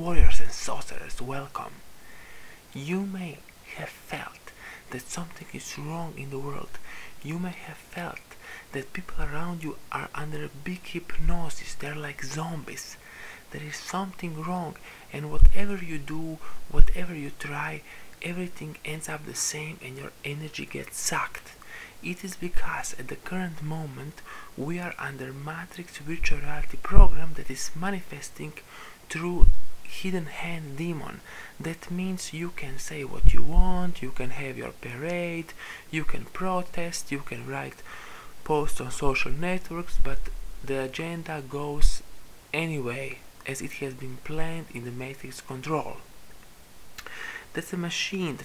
warriors and sorcerers, welcome. You may have felt that something is wrong in the world. You may have felt that people around you are under a big hypnosis. They're like zombies. There is something wrong, and whatever you do, whatever you try, everything ends up the same and your energy gets sucked. It is because at the current moment we are under Matrix virtual reality program that is manifesting through hidden hand demon. That means you can say what you want, you can have your parade, you can protest, you can write posts on social networks, but the agenda goes anyway as it has been planned in the Matrix control. That's a machine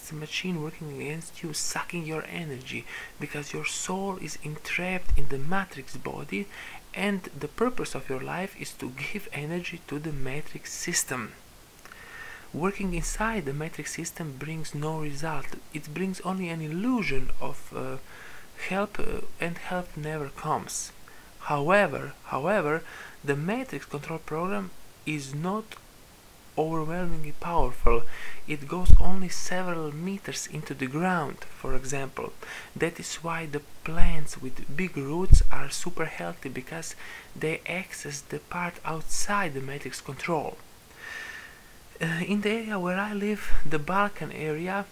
working against you, sucking your energy, because your soul is entrapped in the Matrix body, and the purpose of your life is to give energy to the Matrix system. Working inside the Matrix system brings no result. It brings only an illusion of help, and help never comes. However, the Matrix control program is not overwhelmingly powerful. It goes only several meters into the ground, for example. That is why the plants with big roots are super healthy, because they access the part outside the Matrix control. In the area where I live, the Balkan area,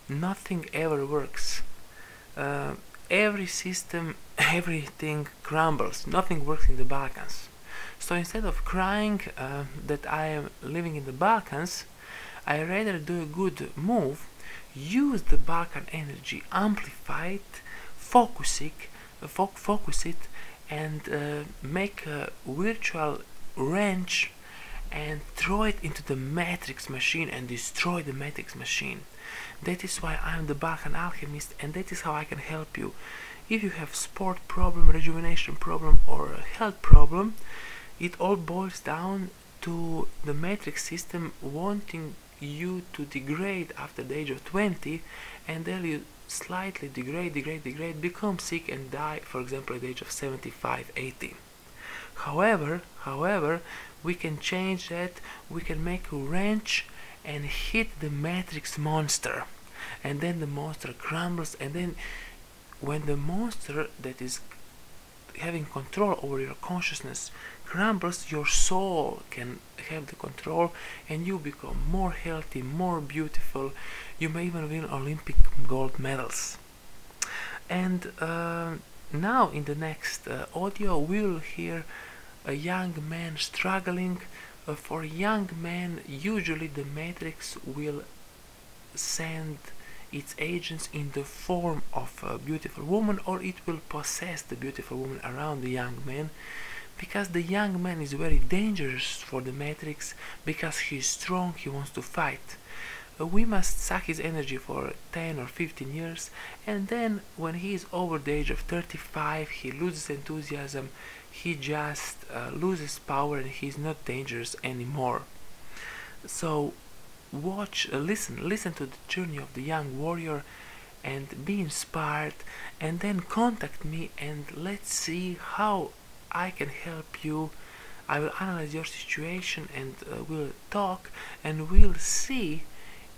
nothing ever works. Every system, everything crumbles. Nothing works in the Balkans. So instead of crying that I am living in the Balkans, I rather do a good move, use the Balkan energy, amplify it, focus it, and make a virtual wrench and throw it into the Matrix machine and destroy the Matrix machine. That is why I am the Balkan alchemist, and that is how I can help you. If you have sport problem, rejuvenation problem, or a health problem, it all boils down to the Matrix system wanting you to degrade after the age of 20, and then you slightly degrade, become sick and die, for example, at the age of 75, 80. However, we can change that. We can make a wrench and hit the Matrix monster, and then the monster crumbles, and then when the monster that is having control over your consciousness crumbles, your soul can have the control, and you become more healthy, more beautiful. You may even win Olympic gold medals. And now in the next audio we'll hear a young man struggling. For young men, usually the Matrix will send its agents in the form of a beautiful woman, or it will possess the beautiful woman around the young man, because the young man is very dangerous for the Matrix, because he is strong, he wants to fight. We must suck his energy for 10 or 15 years, and then when he is over the age of 35, he loses enthusiasm, he just loses power, and he is not dangerous anymore. So listen to the journey of the young warrior and be inspired, and then contact me and let's see how I can help you. I will analyze your situation, and we'll talk, and we'll see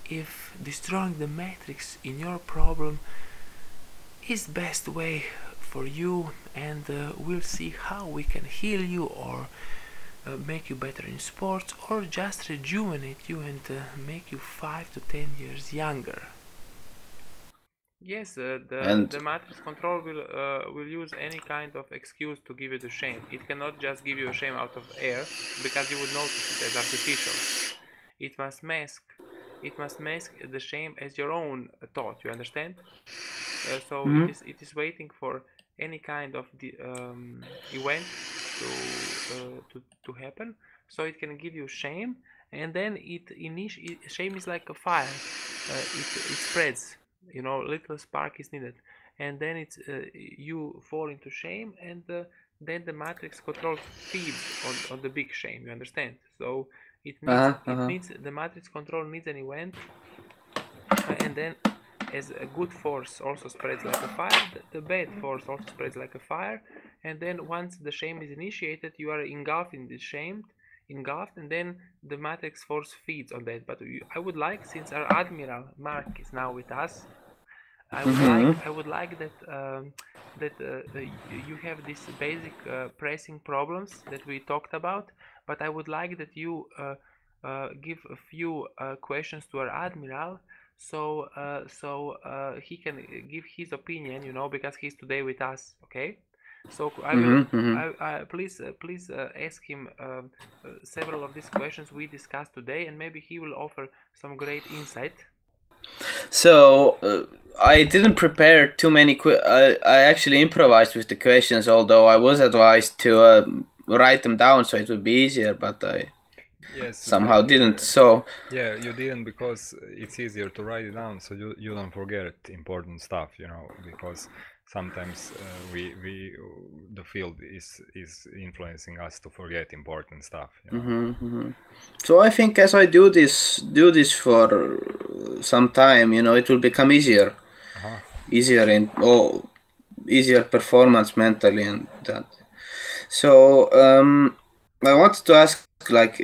if destroying the Matrix in your problem is best way for you, and we'll see how we can heal you, or make you better in sports, or just rejuvenate you and make you 5 to 10 years younger. Yes, the Matrix control will use any kind of excuse to give you the shame. It cannot just give you a shame out of air, because you would notice it as artificial. It must mask the shame as your own thought. You understand? So it is waiting for any kind of the event to happen, so it can give you shame, and then shame is like a fire. It spreads. You know, little spark is needed, and then it's you fall into shame, and then the Matrix control feeds on the big shame. You understand? So it needs the Matrix control needs an event, and then as a good force also spreads like a fire, the bad force also spreads like a fire, and then once the shame is initiated, you are engulfed in this shame, engulfed, and then the matrix force feeds on that. But I would like, since our admiral Mark is now with us, I would like that you have these basic pressing problems that we talked about, but I would like that you give a few questions to our admiral, so he can give his opinion, because he's today with us. Okay, so I will please ask him several of these questions we discussed today, and maybe he will offer some great insight. So I didn't prepare too many. I actually improvised with the questions, although I was advised to write them down so it would be easier, but I somehow didn't. So yeah, you didn't, because it's easier to write it down so you don't forget important stuff, because sometimes the field is influencing us to forget important stuff. So I think as I do this for some time, it will become easier, easier performance mentally and that. So I wanted to ask, like,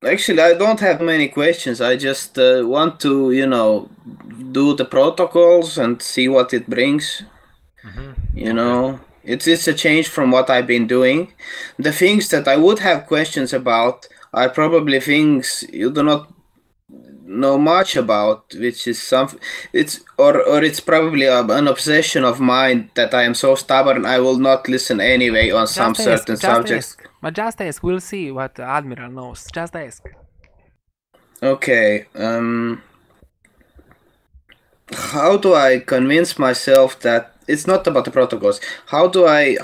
actually I don't have many questions. I just want to, do the protocols and see what it brings. It's a change from what I've been doing. The things that I would have questions about are probably things you do not know much about, which is something. It's probably an obsession of mine that I am so stubborn I will not listen anyway on some certain subjects. But just ask. We'll see what the admiral knows. Just ask. Okay. How do I convince myself that it's not about the protocols? How do I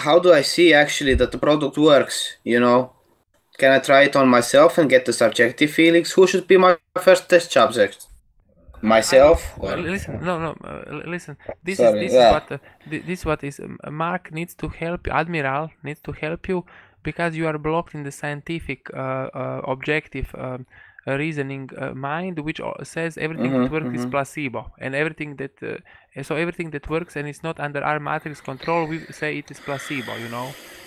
see actually that the product works? Can I try it on myself and get the subjective feelings? Who should be my first test subject? Myself? Listen, listen. This is what Mark needs to help you. Admiral needs to help you because you are blocked in the scientific, objective reasoning mind, which says everything that works is placebo, and everything that works and is not under our matrix control, we say it is placebo.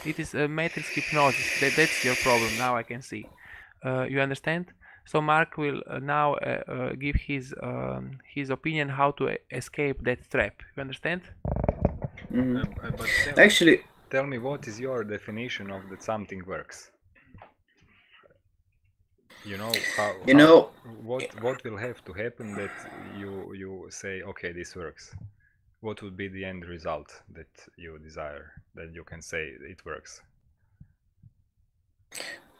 It is a matrix hypnosis. That's your problem. Now I can see. You understand? So Mark will now give his opinion how to escape that trap. You understand? Actually, tell me, what is your definition of that something works? What will have to happen that you say, okay, this works? What would be the end result that you desire, that you can say it works?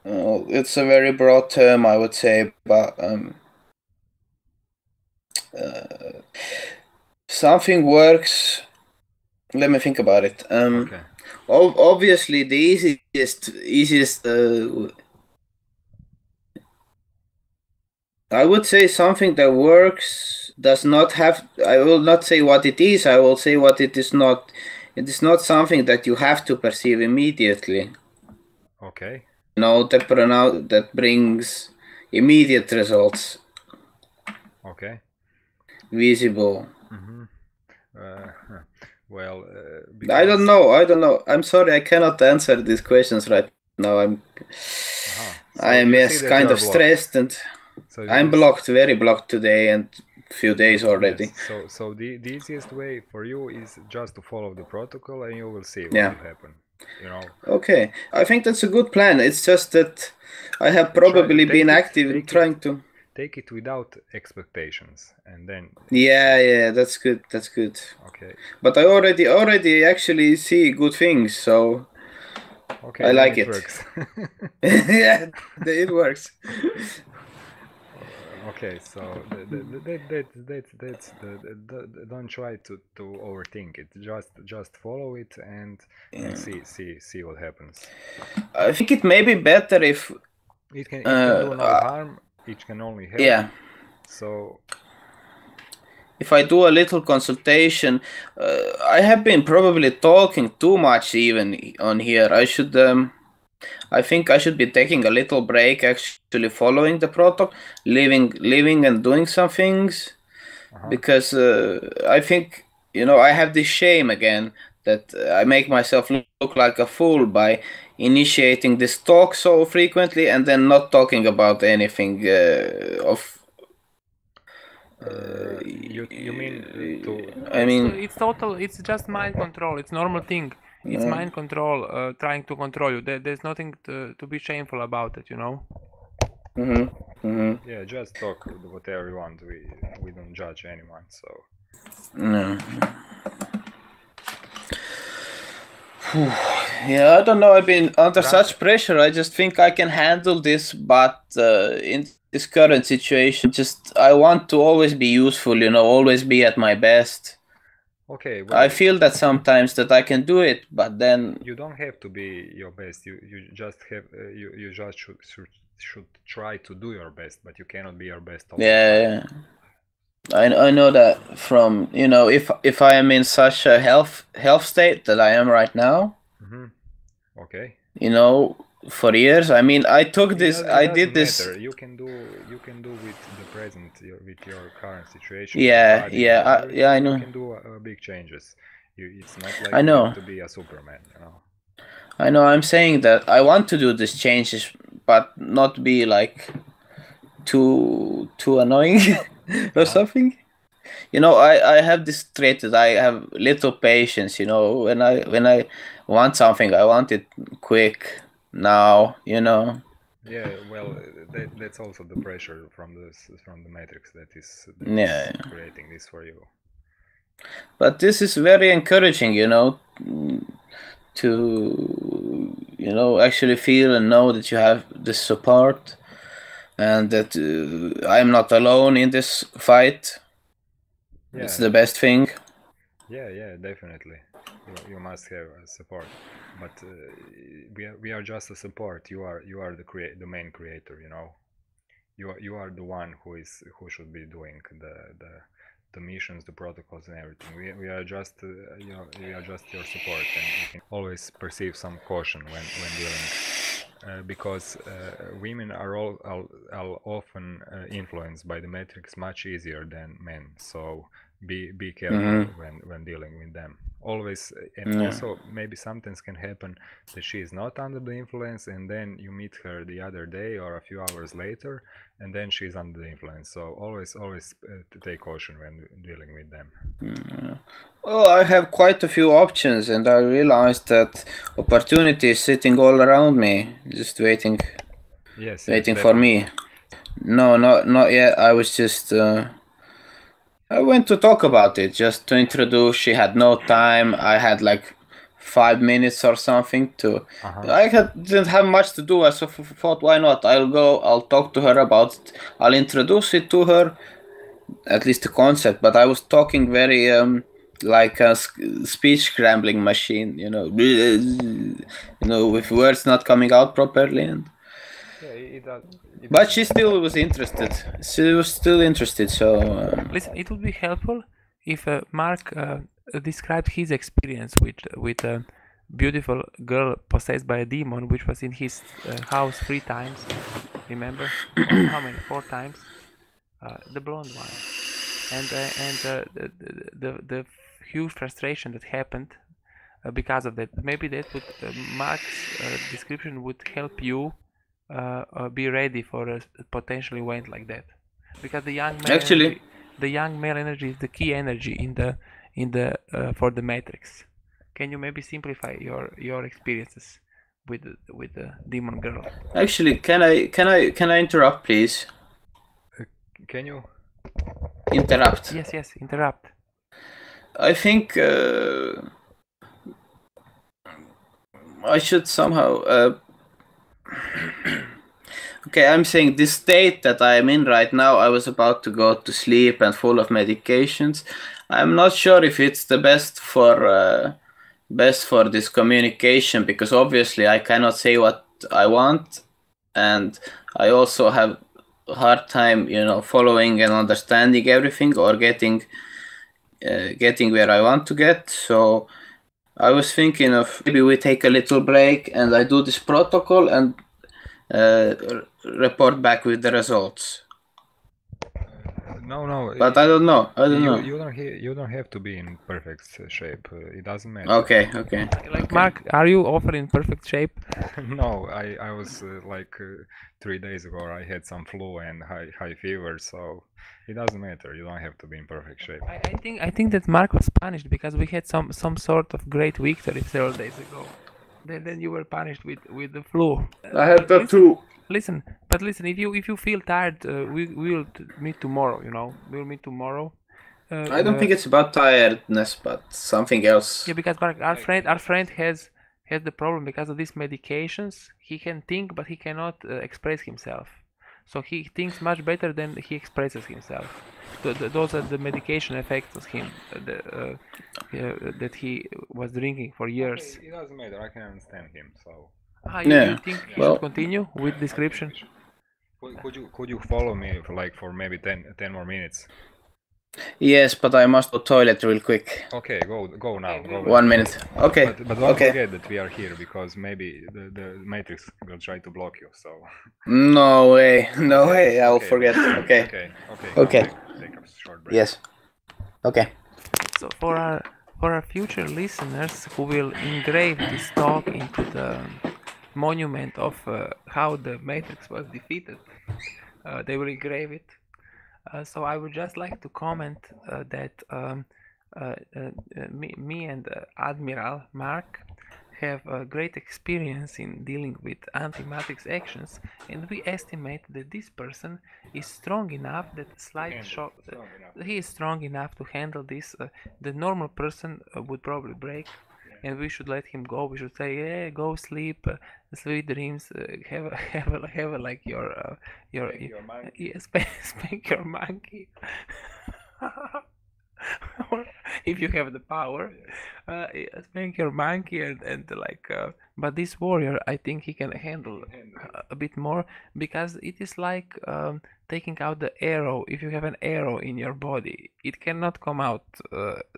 It's a very broad term, I would say, but something works. Let me think about it. Okay. Obviously, the easiest. I would say something that works does not have. I will not say what it is. I will say what it is not. It is not something that you have to perceive immediately. Okay. That brings immediate results. Okay. Visible. Well, I don't know. I'm sorry, I cannot answer these questions right now. I am kind of stressed, and I'm blocked, very blocked today, and few days already. Yes. So the easiest way for you is just to follow the protocol, and you will see what will happen. Okay, I think that's a good plan. It's just that I have probably been active trying to take it without expectations, and then yeah, that's good. Okay, but I already actually see good things, so okay, I like it works. Yeah, it works. Okay, so that's don't try to overthink it. Just follow it and see what happens. I think it may be better if it can do no harm. It can only help. Yeah. So if I do a little consultation, I have been probably talking too much even on here. I think I should be taking a little break, actually following the protocol, living and doing some things, because I think, I have this shame again that I make myself look like a fool by, initiating this talk so frequently and then not talking about anything of. You mean I mean, it's total. It's just mind control. It's normal thing. It's mind control, trying to control you. There's nothing to be shameful about it, you know. Yeah, just talk whatever you want. We don't judge anyone, so. No. Yeah, I don't know. I've been under such pressure. I just think I can handle this, but in this current situation, just I want to always be useful, you know, always be at my best. Okay. Well, I feel that sometimes that I can do it, but then you don't have to be your best. You just have you just should try to do your best, but you cannot be your best all the time. I know that from, you know, if I am in such a health state that I am right now. Okay. You know, for years. I mean, I took this. I did this. Matter. You can do with the present, with your current situation. Yeah, body, yeah, I know. You can do big changes. It's not like I know. you have to be a Superman, you know. I know. I'm saying that I want to do these changes, but not be like too annoying or something. You know, I have this trait that I have little patience. You know, when I want something, I want it quick now. You know. Yeah, well, that's also the pressure from the Matrix that is creating this for you. But this is very encouraging, you know, to, you know, actually feel and know that you have this support and that I'm not alone in this fight. Yeah. It's the best thing. Yeah, definitely. You must have support, but we are just a support. You are the main creator. You know, you are the one who should be doing the missions, the protocols, and everything. We are just we are just your support, and you can always perceive some caution when dealing, because women are often influenced by the Matrix much easier than men. So be careful when dealing with them. Always, and also maybe sometimes can happen that she is not under the influence, and then you meet her the other day or a few hours later, and then she's under the influence. So always take caution when dealing with them. Well, I have quite a few options, and I realized that opportunity is sitting all around me, just waiting. Yes, waiting for me. No, not yet. I was just. I went to talk about it, just to introduce. She had no time. I had like 5 minutes or something to. I didn't have much to do. I thought, why not? I'll talk to her about it. I'll introduce it to her, at least the concept. But I was talking very like a speech scrambling machine, you know, with words not coming out properly. And but she still was interested. She was still interested. So listen, it would be helpful if Mark described his experience with a beautiful girl possessed by a demon, which was in his house 3 times. Remember? How many? 4 times. The blonde one, and the huge frustration that happened because of that. Maybe that would Mark's description would help you. Be ready for a potential event like that, because the young male energy is the key energy in the for the Matrix. Can you maybe simplify your experiences with the demon girl? Actually, can I interrupt, please? Can you interrupt? Yes, interrupt. I think I should somehow. Okay, I'm saying this state that I am in right now, I was about to go to sleep and full of medications. I'm not sure if it's the best for this communication, because obviously I cannot say what I want, and I also have a hard time, you know, following and understanding everything or getting where I want to get. So I was thinking of maybe we take a little break and I do this protocol and report back with the results. No. But I don't know. I don't know. You don't have to be in perfect shape. It doesn't matter. Okay. Like Okay. Mark, are you offering perfect shape? No, I was 3 days ago. I had some flu and high fever, so it doesn't matter. You don't have to be in perfect shape. I think that Mark was punished because we had some sort of great victory several days ago. Then you were punished with the flu. I had that too. Listen, if you feel tired, we will meet tomorrow. You know, we'll meet tomorrow. I don't think it's about tiredness, but something else. Yeah, because Mark, our friend has the problem because of these medications. He can think, but he cannot express himself. So he thinks much better than he expresses himself. Those are the medication effects of him that he was drinking for years. Okay, it doesn't matter. I can understand him. So You think he well- should continue with description? could you follow me for maybe 10 more minutes? Yes, but I must go toilet real quick. Okay, go now. Go. 1 minute. Okay. But don't Okay. forget that we are here because maybe the Matrix will try to block you. So. No way. No way. I'll Okay, forget. Okay. Okay. Okay. Take a short break. Yes. Okay. So for our future listeners who will engrave this talk into the monument of how the Matrix was defeated, they will engrave it. So I would just like to comment that me and Admiral Mark have a great experience in dealing with anti-matrix actions, and we estimate that this person is strong enough that slight shock. He is strong enough to handle this. The normal person would probably break, and we should let him go. We should say, "Yeah, go sleep, sweet dreams. Have like your monkey. spank your monkey." Or if you have the power, spank your monkey and but this warrior, I think he can handle a bit more, because it is like taking out the arrow. If you have an arrow in your body, it cannot come out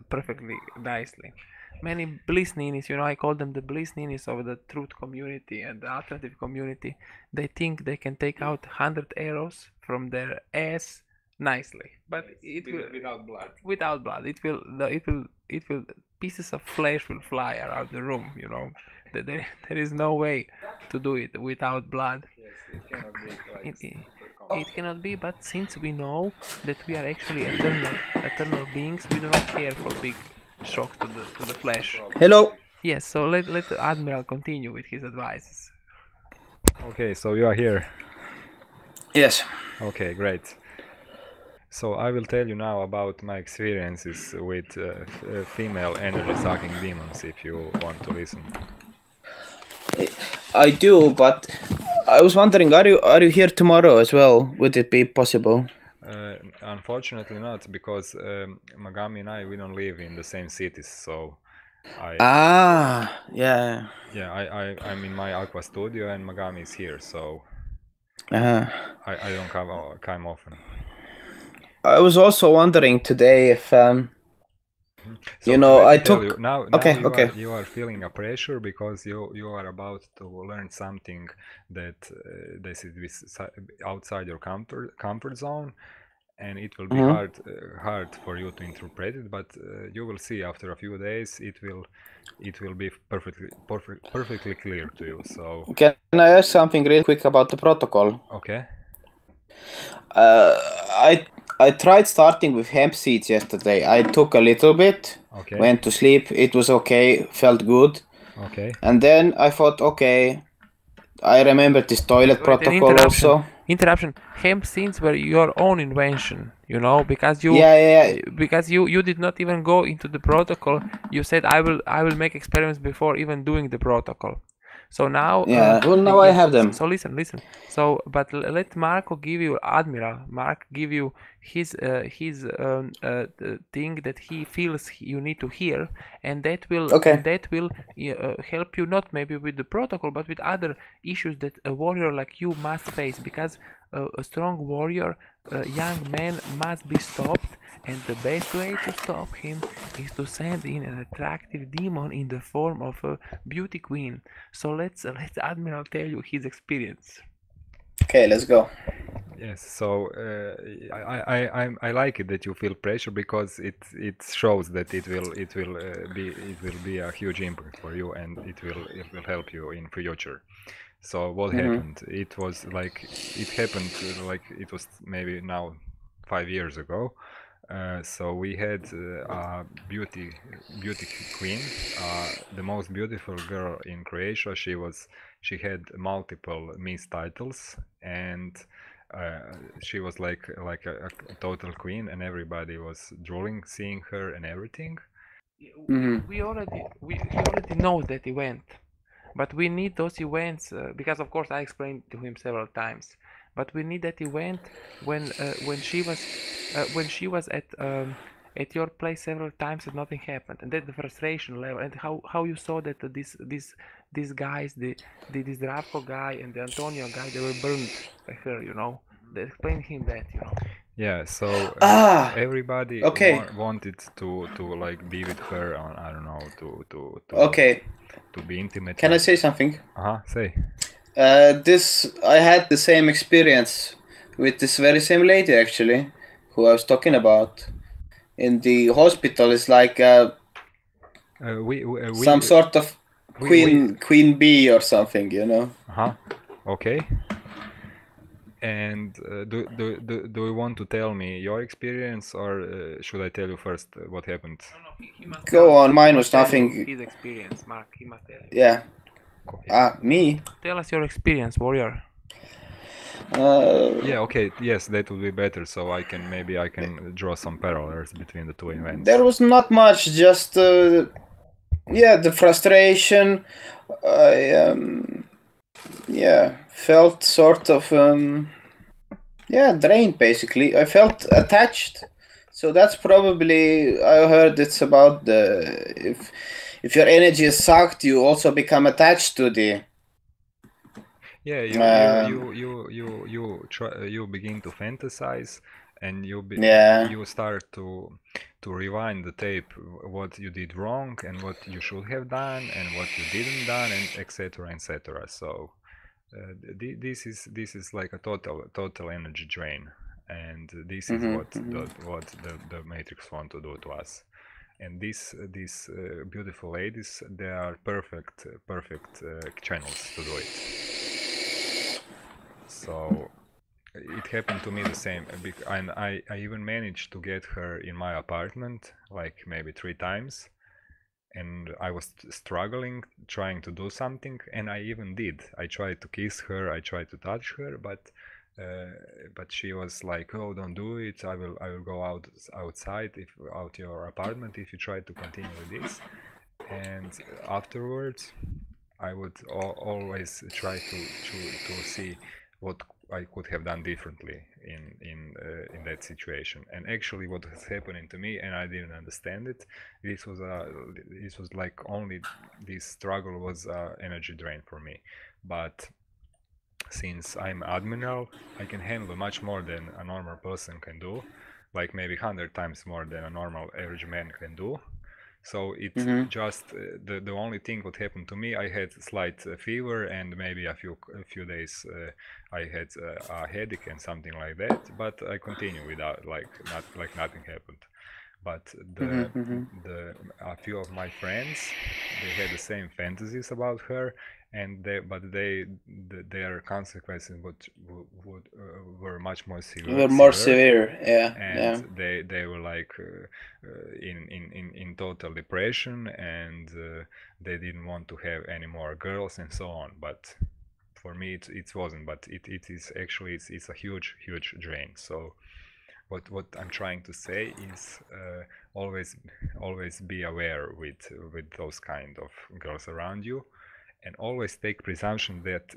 perfectly nicely. Many bliss ninis, I call them the bliss ninis of the truth community and the alternative community. They think they can take out 100 arrows from their ass nicely, but it will without blood. without blood. It will pieces of flesh will fly around the room. There is no way to do it without blood. Yes, it cannot be It cannot be, but since we know that we are actually eternal beings, we do not care for big shock to the flesh. Hello. Yes, so let the Admiral continue with his advices. Okay, so you are here. Yes. Okay, great. So I will tell you now about my experiences with female energy sucking demons, if you want to listen. I do, but I was wondering, are you here tomorrow as well? Would it be possible? Unfortunately not, because Magami and I, we don't live in the same cities, so Yeah. Yeah, I'm in my Aqua studio and Magami is here, so Uh-huh. I don't come often. I was also wondering today if So you know, let me I tell took you, now Okay, you okay. you are feeling a pressure because you are about to learn something that this is outside your comfort zone, and it will be hard for you to interpret it, but you will see after a few days it will be perfectly clear to you. So Can I ask something real quick about the protocol? okay. I tried starting with hemp seeds yesterday. I took a little bit, Okay. went to sleep. It was okay, felt good. Okay. And then I thought, okay, I remembered this toilet Wait, an protocol also. Interruption. Hemp seeds were your own invention, because you Yeah. because you did not even go into the protocol. You said I will make experiments before even doing the protocol. So now Well, now I have them. So listen. So but let Marco give you, Admiral Mark give you his thing that he feels you need to hear, and that will help you, not maybe with the protocol but with other issues that a warrior like you must face, because a strong warrior, a young man, must be stopped, and the best way to stop him is to send in an attractive demon in the form of a beauty queen. So let's Admiral tell you his experience. Okay, let's go. Yes, so I like it that you feel pressure because it shows that it will be a huge impact for you, and it will help you in future. So what happened? It was like it happened like it was maybe now 5 years ago. So we had a beauty queen, the most beautiful girl in Croatia. She had multiple Miss titles, and she was like a total queen, and everybody was drooling seeing her and everything. We already know that event, but we need those events because of course I explained to him several times. But we need that event when she was at your place several times and nothing happened, and then the frustration level, and how you saw that these guys, the Zdravko guy and the Antonio guy, they were burned by her, you know. They explained him that, you know. Yeah, so everybody okay. wanted to like be with her on, I don't know, Okay. to be intimate. Can I say something? Say. I had the same experience with this very same lady actually, who I was talking about. In the hospital, it's like some sort of queen bee or something, you know. Okay. And do you want to tell me your experience, or should I tell you first what happened? No, he must go on. Mine was nothing. His experience, Mark. He must tell you. Yeah. Me. Tell us your experience, warrior. Yeah. Okay. Yes, that would be better. So I can draw some parallels between the two events. There was not much. Just yeah, the frustration. I felt sort of drained basically. I felt attached. So that's probably, I heard it's about if your energy is sucked, you also become attached to the. Yeah, you begin to fantasize, and you start to rewind the tape, what you did wrong and what you should have done and what you didn't done, and etc. etc. So this is like a total energy drain, and this is what the Matrix want to do to us. And these beautiful ladies, they are perfect channels to do it. So it happened to me the same, and I even managed to get her in my apartment like maybe 3 times, and I was struggling trying to do something, and I even did. I tried to kiss her, I tried to touch her, but she was like, "Oh, don't do it. I will go outside, out your apartment, if you try to continue with this." And afterwards, I would always try to see what I could have done differently in that situation. And actually, what was happening to me, and I didn't understand it, this was like only this struggle was energy drain for me. But since I'm admiral, I can handle much more than a normal person can do, like maybe 100 times more than a normal average man can do. So it's just the only thing what happened to me, I had slight fever, and maybe a few days I had a headache and something like that, but I continue without like nothing happened. But a few of my friends, they had the same fantasies about her, and their consequences were much more severe. Were more severe, yeah. And they were like in total depression, and they didn't want to have any more girls and so on. But for me, it wasn't. But it is actually it's a huge drain. So what I'm trying to say is always be aware with those kind of girls around you, and always take presumption that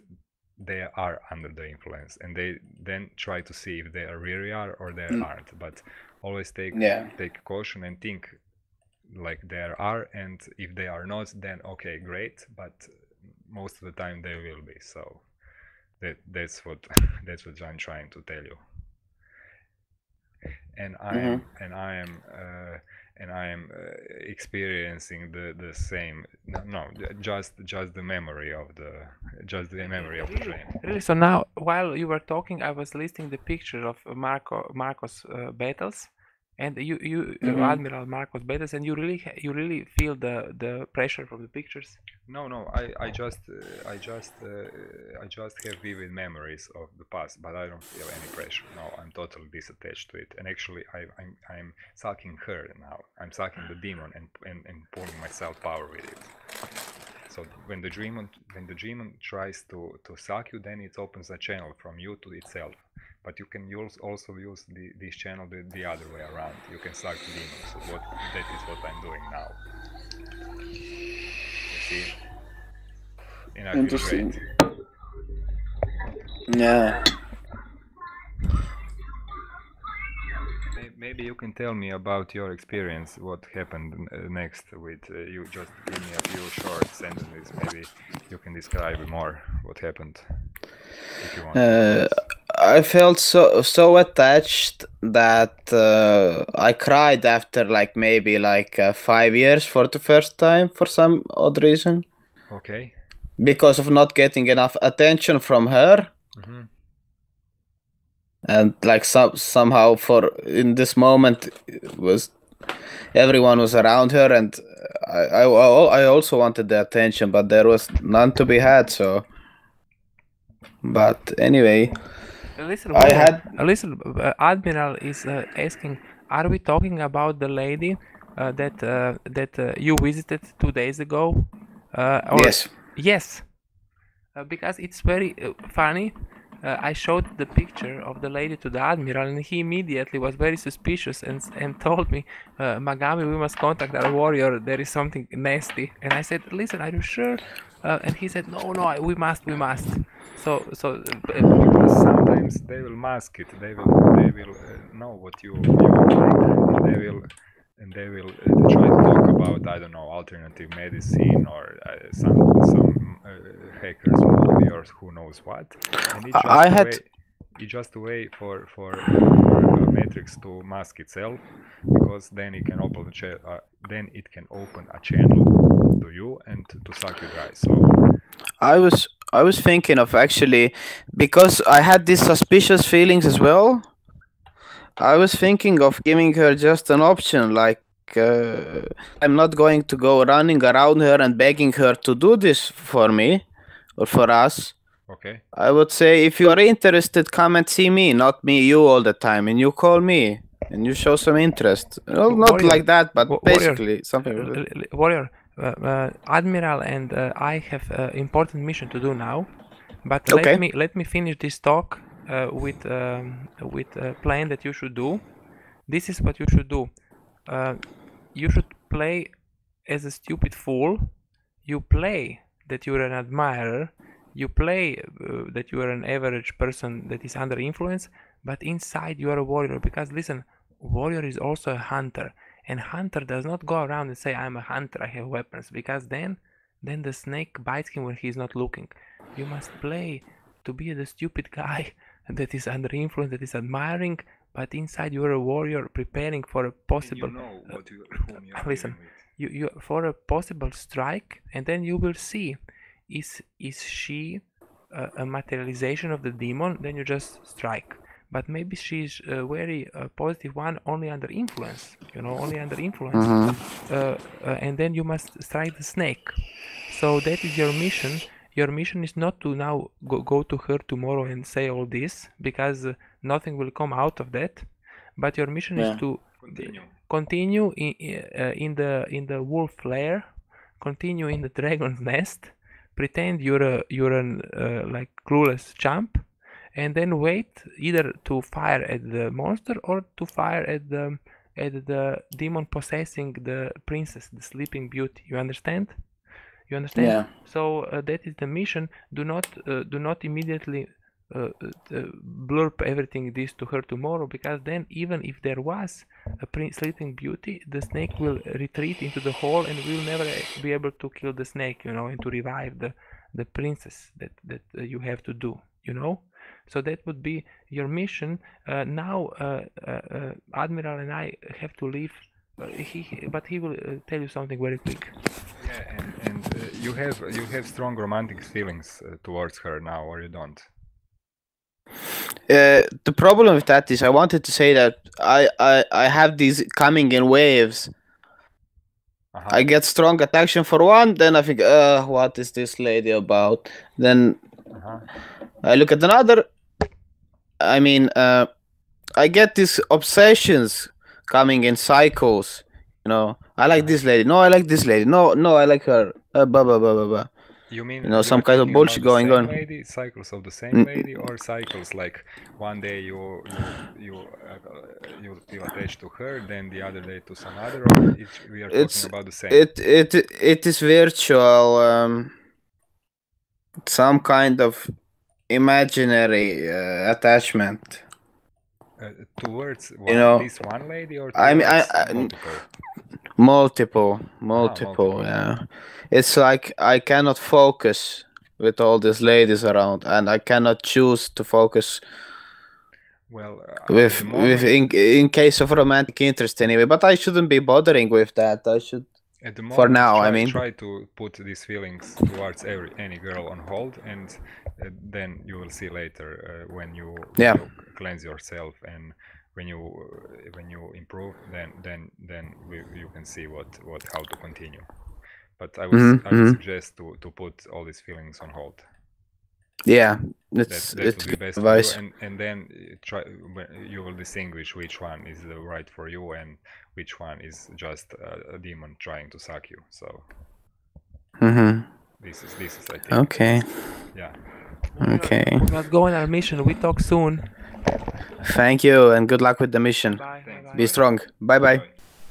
they are under the influence, and they then try to see if they really are or they aren't. But always take caution and think like they are, and if they are not, then okay, great, but most of the time they will be. So that's what I'm trying to tell you. And I am and I am experiencing the same. Just the memory of the dream. Really? So now, while you were talking, I was listing the picture of Marcos Betels, and Admiral Marcos Betels, and you really feel the pressure from the pictures. No, I just have vivid memories of the past, but I don't feel any pressure. No, I'm totally disattached to it, and actually I'm sucking her now. I'm sucking the demon and pulling myself power with it. So when the demon tries to suck you, then it opens a channel from you to itself. But you can also use this channel the other way around. You can suck the demon. So that is what I'm doing now. You see? And I feel Interesting. great. Yeah. Maybe you can tell me about your experience. What happened next with you? Just give me a few short sentences. Maybe you can describe more what happened, if you want. I felt so attached that I cried after maybe 5 years for the first time for some odd reason. Okay. Because of not getting enough attention from her. Mm-hmm. And somehow in this moment everyone was around her, and I also wanted the attention, but there was none to be had. So, but anyway, Admiral is asking, are we talking about the lady that you visited 2 days ago? Yes. Yes. Because it's very funny. I showed the picture of the lady to the Admiral, and he immediately was very suspicious and told me, Magami, we must contact our warrior, there is something nasty. And I said, listen, are you sure? And he said, no, we must. So because sometimes they will mask it. They will know what you like, and they will try to talk about, I don't know, alternative medicine or some hackers of yours, who knows what. And it's just a way for Matrix to mask itself, because then it can open a channel to you and to suck you guys. So I was thinking of actually, because I had these suspicious feelings as well. I was thinking of giving her just an option, I'm not going to go running around her and begging her to do this for me or for us. Okay. I would say, if you are interested, come and see me, not me you all the time, and you call me and you show some interest. Well, not warrior, like that, but basically something like that. Warrior, Admiral and I have an important mission to do now, but okay. let me finish this talk with a plan that you should do. This is what you should do. You should play as a stupid fool. You play that you're an admirer. You play that you are an average person that is under influence, but inside you are a warrior. Because listen, warrior is also a hunter, and hunter does not go around and say, I'm a hunter, I have weapons, because then the snake bites him when he's not looking. You must play to be the stupid guy that is under influence, that is admiring, but inside you are a warrior preparing for a possible. And you know whom you are listen, you for a possible strike, and then you will see. Is she a materialization of the demon? Then you just strike. But maybe she's a very positive one, only under influence. Only under influence. Mm-hmm. And then you must strike the snake. So that is your mission. Your mission is not to now go to her tomorrow and say all this, because nothing will come out of that. But your mission is to continue in the wolf lair, continue in the dragon's nest. Pretend you're a like clueless chump, and then wait either to fire at the monster or to fire at the demon possessing the princess, the Sleeping Beauty. You understand? Yeah. So that is the mission. Do not immediately blurb everything this to her tomorrow, because then even if there was a Sleeping Beauty, the snake will retreat into the hole and will never be able to kill the snake, and to revive the princess that you have to do, So that would be your mission. Now Admiral and I have to leave But he will tell you something very quick. Yeah, and you have strong romantic feelings towards her now, or you don't? The problem with that is I wanted to say that I have these coming in waves. I get strong attraction for one, then I think, what is this lady about? Then I look at another. I mean, I get these obsessions coming in cycles. You know, I like this lady. No, I like this lady. No, I like her. Blah blah blah blah blah. You mean you know, some kind of bullshit going on? Lady, cycles of the same lady, or cycles like one day you feel attached to her, then the other day to some other, or we are talking about the same? It is virtual. Some kind of imaginary attachment. Towards this one lady, or towards multiple. Yeah, it's like I cannot focus with all these ladies around, and I cannot choose to focus. Well, with in case of romantic interest anyway, but I shouldn't be bothering with that. I should. At the moment, for now, try to put these feelings towards any girl on hold, and then you will see later when you cleanse yourself, and when you improve, then you can see how to continue. But I would suggest to put all these feelings on hold. Yeah, that would be best advice. For you, and then you will distinguish which one is the right for you and which one is just a demon trying to suck you. So this is I think. Okay. Yeah. Okay. Let's go on our mission. We talk soon. Thank you, and good luck with the mission. Bye. Be strong. Bye.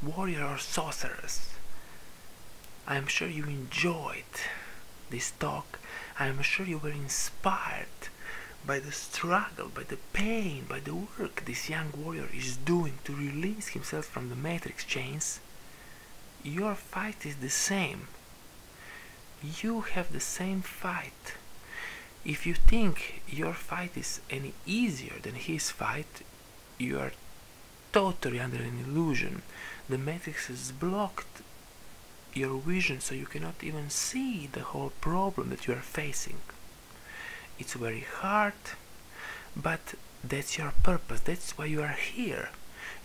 Warrior or sorcerers, I am sure you enjoyed this talk. I am sure you were inspired by the struggle, by the pain, by the work this young warrior is doing to release himself from the matrix chains. Your fight is the same. You have the same fight. If you think your fight is any easier than his fight, you are totally under an illusion. The matrix has blocked your vision, so you cannot even see the whole problem that you are facing. It's very hard, but that's your purpose. That's why you are here.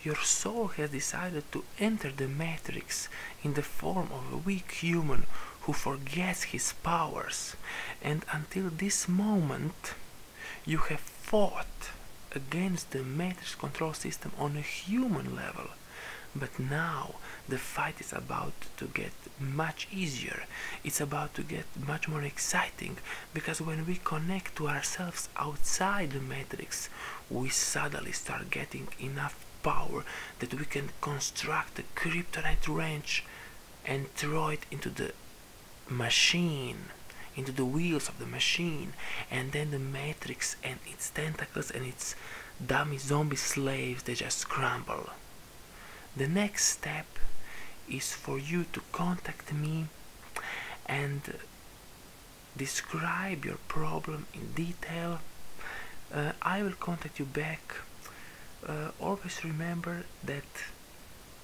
Your soul has decided to enter the matrix in the form of a weak human who forgets his powers, and until this moment you have fought against the matrix control system on a human level. But now the fight is about to get much easier. It's about to get much more exciting, because when we connect to ourselves outside the matrix, we suddenly start getting enough power that we can construct a kryptonite wrench and throw it into the machine, into the wheels of the machine, and then the matrix and its tentacles and its dummy zombie slaves, they just crumble. The next step is for you to contact me and describe your problem in detail. I will contact you back. Always remember that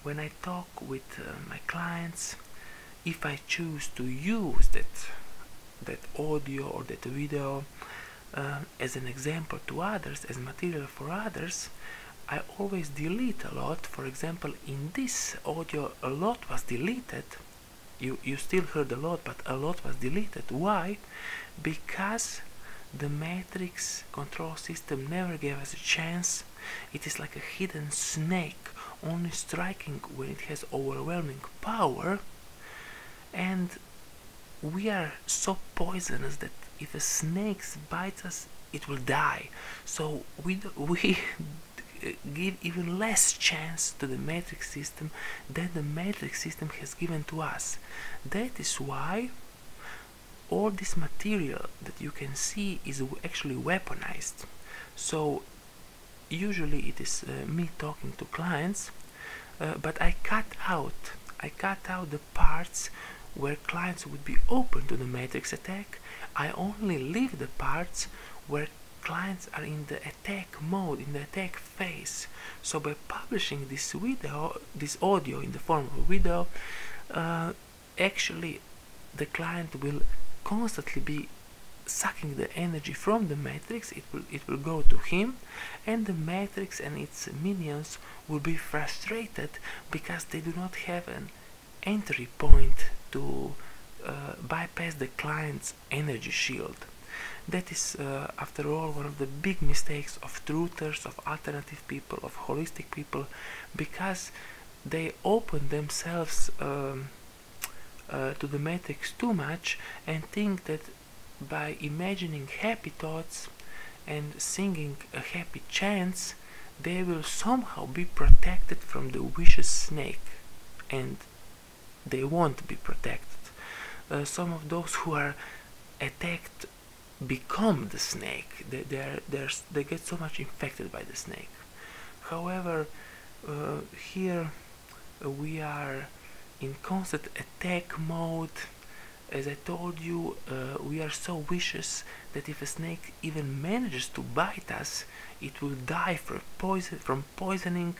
when I talk with my clients, if I choose to use that audio or that video as an example to others, as material for others, I always delete a lot. For example, in this audio a lot was deleted. You still heard a lot, but a lot was deleted. Why? Because the matrix control system never gave us a chance. It is like a hidden snake, only striking when it has overwhelming power, and we are so poisonous that if a snake bites us, it will die. So we give even less chance to the matrix system than the matrix system has given to us. That is why all this material that you can see is actually weaponized. So usually it is me talking to clients, but I cut out the parts where clients would be open to the matrix attack. I only leave the parts where clients are in the attack mode, in the attack phase. So by publishing this audio in the form of a video, actually the client will constantly be sucking the energy from the matrix. It will go to him, and the matrix and its minions will be frustrated because they do not have an entry point to bypass the client's energy shield. That is, after all, one of the big mistakes of truthers, of alternative people, of holistic people, because they open themselves to the matrix too much and think that by imagining happy thoughts and singing a happy chants, they will somehow be protected from the vicious snake, and they won't be protected. Some of those who are attacked become the snake. They get so much infected by the snake. However, here we are in constant attack mode. As I told you, we are so vicious that if a snake even manages to bite us, it will die from poisoning.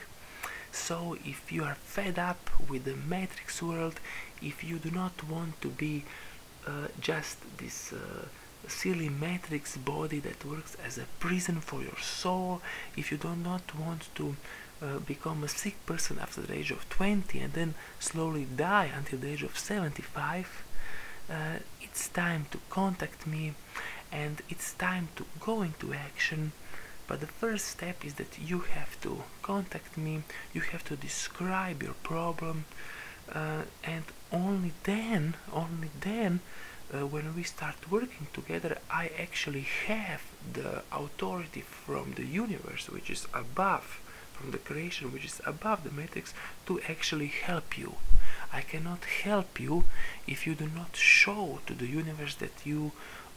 So if you are fed up with the matrix world, if you do not want to be just this silly matrix body that works as a prison for your soul, if you do not want to become a sick person after the age of 20 and then slowly die until the age of 75, it's time to contact me, and it's time to go into action. But the first step is that you have to contact me, you have to describe your problem, and only then, when we start working together, I actually have the authority from the universe, which is above, from the creation which is above the matrix, to actually help you. I cannot help you if you do not show to the universe that you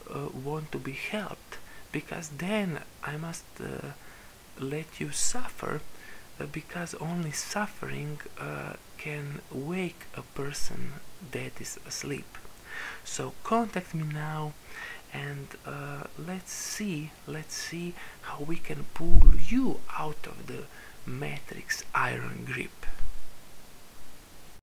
want to be helped, because then I must let you suffer, because only suffering can wake a person that is asleep. So contact me now, and let's see how we can pull you out of the matrix iron grip.